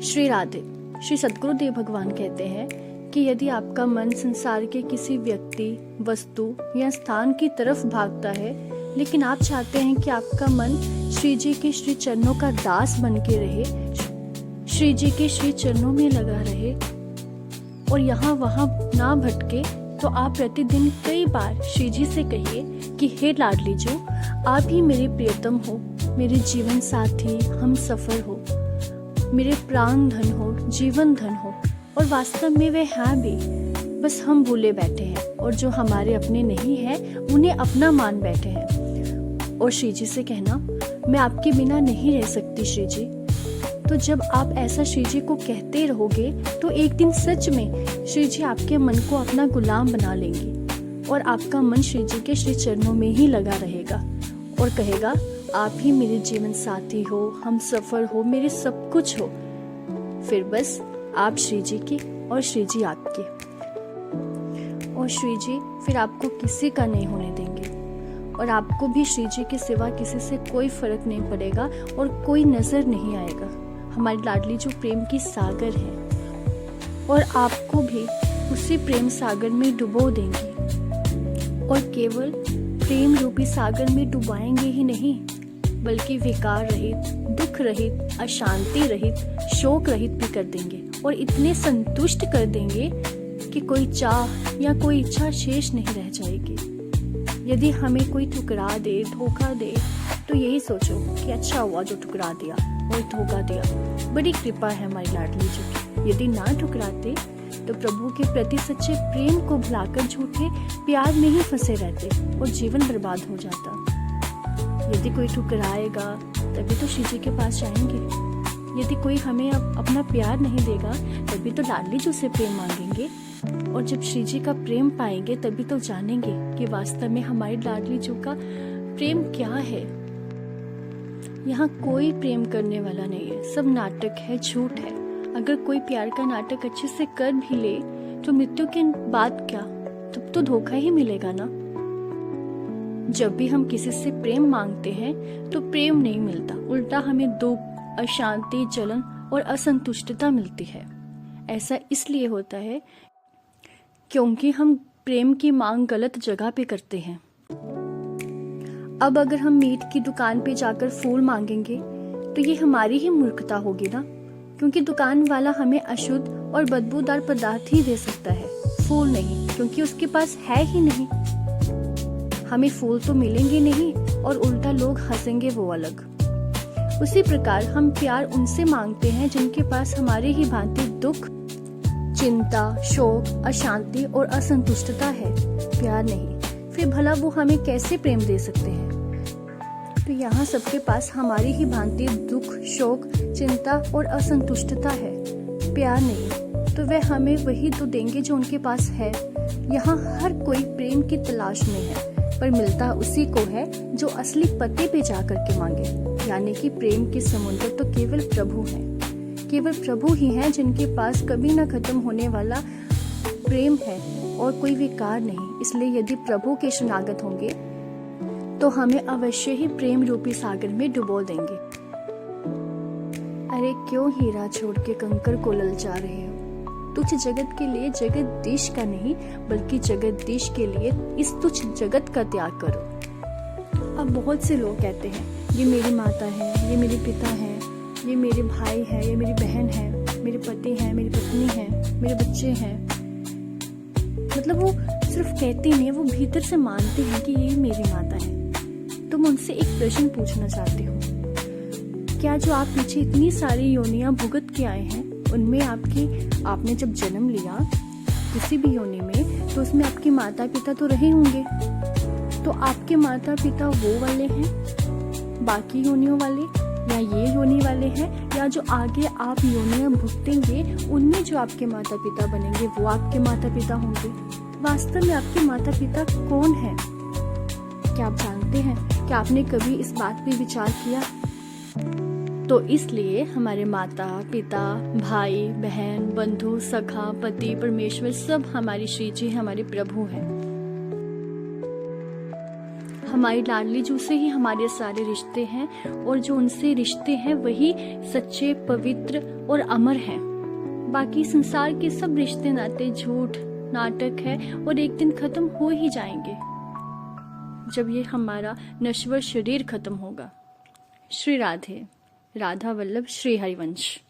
श्री राधे। श्री सद्गुरुदेव भगवान कहते हैं कि यदि आपका मन संसार के किसी व्यक्ति, वस्तु या स्थान की तरफ भागता है, लेकिन आप चाहते हैं कि आपका मन श्री जी के श्री चरणों का दास बन के रहे, श्री जी के श्री चरणों में लगा रहे और यहाँ वहाँ ना भटके, तो आप प्रतिदिन कई बार श्री जी से कहिए कि हे लाडली जो, आप ही मेरे प्रियतम हो, मेरे जीवन साथी, हम सफर हो, मेरे प्राण धन हो, जीवन धन हो। और वास्तव में वे हैं भी, बस हम भूले बैठे हैं और जो हमारे अपने नहीं हैं उन्हें अपना मान बैठे हैं। और श्री जी से कहना, मैं आपके बिना नहीं रह सकती श्री जी। तो जब आप ऐसा श्री जी को कहते रहोगे तो एक दिन सच में श्री जी आपके मन को अपना गुलाम बना लेंगे और आपका मन श्री जी के श्री चरणों में ही लगा रहेगा और कहेगा, आप ही मेरे जीवन साथी हो, हम सफर हो, मेरे सब कुछ हो। फिर बस आप श्री जी के और श्री जी आपके, और श्री जी फिर आपको किसी का नहीं होने देंगे और आपको भी श्री जी के सिवा किसी से कोई फर्क नहीं पड़ेगा और कोई नजर नहीं आएगा। हमारी लाडली जो प्रेम की सागर है और आपको भी उसी प्रेम सागर में डुबो देंगी और केवल प्रेम रूपी सागर में डुबाएंगे ही नहीं, बल्कि विकार रहित, दुख रहित, अशांति रहित, शोक रहित भी कर देंगे और इतने संतुष्ट कर देंगे कि कोई चाह या कोई इच्छा शेष नहीं रह जाएगी। यदि हमें कोई ठुकरा दे, धोखा दे, तो यही सोचो कि अच्छा हुआ जो ठुकरा दिया और धोखा दिया। बड़ी कृपा है हमारी लाडली जी की। यदि ना ठुकराते तो प्रभु के प्रति सच्चे प्रेम को भुलाकर झूठे प्यार में ही फंसे रहते और जीवन बर्बाद हो जाता। यदि कोई ठुकराएगा तभी तो श्री जी के पास जाएंगे। यदि कोई हमें अपना प्यार नहीं देगा तभी तो लाडली जी से प्रेम मांगेंगे और जब श्री जी का प्रेम पाएंगे तभी तो जानेंगे कि वास्तव में हमारी लाडली जी का प्रेम क्या है। यहाँ कोई प्रेम करने वाला नहीं है, सब नाटक है, झूठ है। अगर कोई प्यार का नाटक अच्छे से कर भी ले तो मृत्यु के बाद क्या, तब तो धोखा ही मिलेगा ना। जब भी हम किसी से प्रेम मांगते हैं तो प्रेम नहीं मिलता, उल्टा हमें दुख, अशांति, जलन और असंतुष्टता मिलती है। ऐसा इसलिए होता है क्योंकि हम प्रेम की मांग गलत जगह पे करते हैं। अब अगर हम मीट की दुकान पे जाकर फूल मांगेंगे तो ये हमारी ही मूर्खता होगी ना, क्योंकि दुकान वाला हमें अशुद्ध और बदबूदार पदार्थ ही दे सकता है, फूल नहीं, क्योंकि उसके पास है ही नहीं। हमें फूल तो मिलेंगे नहीं और उल्टा लोग हंसेंगे वो अलग। उसी प्रकार हम प्यार उनसे मांगते हैं जिनके पास हमारे ही भांति दुख, चिंता, शोक, अशांति और असंतुष्टता है, प्यार नहीं। फिर भला वो हमें कैसे प्रेम दे सकते हैं। तो यहाँ सबके पास हमारी ही भांति दुख, शोक, चिंता और असंतुष्टता है, प्यार नहीं। तो वह हमें वही तो देंगे जो उनके पास है। यहाँ हर कोई प्रेम की तलाश में है, पर मिलता उसी को है जो असली पते पे जा करके मांगे। यानी कि प्रेम के समुद्र तो केवल प्रभु हैं। केवल प्रभु ही हैं जिनके पास कभी न खत्म होने वाला प्रेम है और कोई विकार नहीं। इसलिए यदि प्रभु के शरणागत होंगे तो हमें अवश्य ही प्रेम रूपी सागर में डुबो देंगे। अरे क्यों हीरा छोड़ के कंकर को ललचा रहे हो? तुच्छ जगत के लिए जगदीश का नहीं, बल्कि जगदीश के लिए इस तुच्छ जगत का त्याग करो। अब बहुत से लोग कहते हैं, ये मेरी माता है, ये मेरे पिता है, ये मेरे भाई है, ये मेरी बहन है, मेरे पति हैं, मेरी पत्नी है, मेरे बच्चे हैं। मतलब वो सिर्फ कहते नहीं, वो भीतर से मानते हैं कि ये मेरी माता है। तो मैं उनसे एक प्रश्न पूछना चाहती हूँ, क्या जो आप पीछे इतनी सारी योनियां भुगत के आए हैं उनमें आपने जब जन्म लिया किसी भी योनि में, तो उसमें आपके माता पिता तो रहे होंगे। तो आपके माता पिता वो वाले हैं बाकी योनियों वाले, या ये योनि वाले हैं, या जो आगे आप योनियां भुगतेंगे उनमें जो आपके माता पिता बनेंगे वो आपके माता पिता होंगे। वास्तव में आपके माता पिता कौन है? क्या आप जानते हैं? क्या आपने कभी इस बात पे विचार किया? तो इसलिए हमारे माता पिता, भाई बहन, बंधु, सखा, पति, परमेश्वर सब हमारी श्री जी, हमारे प्रभु हैं। हमारी लाडली जू से ही हमारे सारे रिश्ते हैं, और जो उनसे रिश्ते हैं वही सच्चे, पवित्र और अमर हैं। बाकी संसार के सब रिश्ते नाते झूठ, नाटक है और एक दिन खत्म हो ही जाएंगे, जब ये हमारा नश्वर शरीर खत्म होगा। श्री राधे। राधा वल्लभ श्री हरिवंश।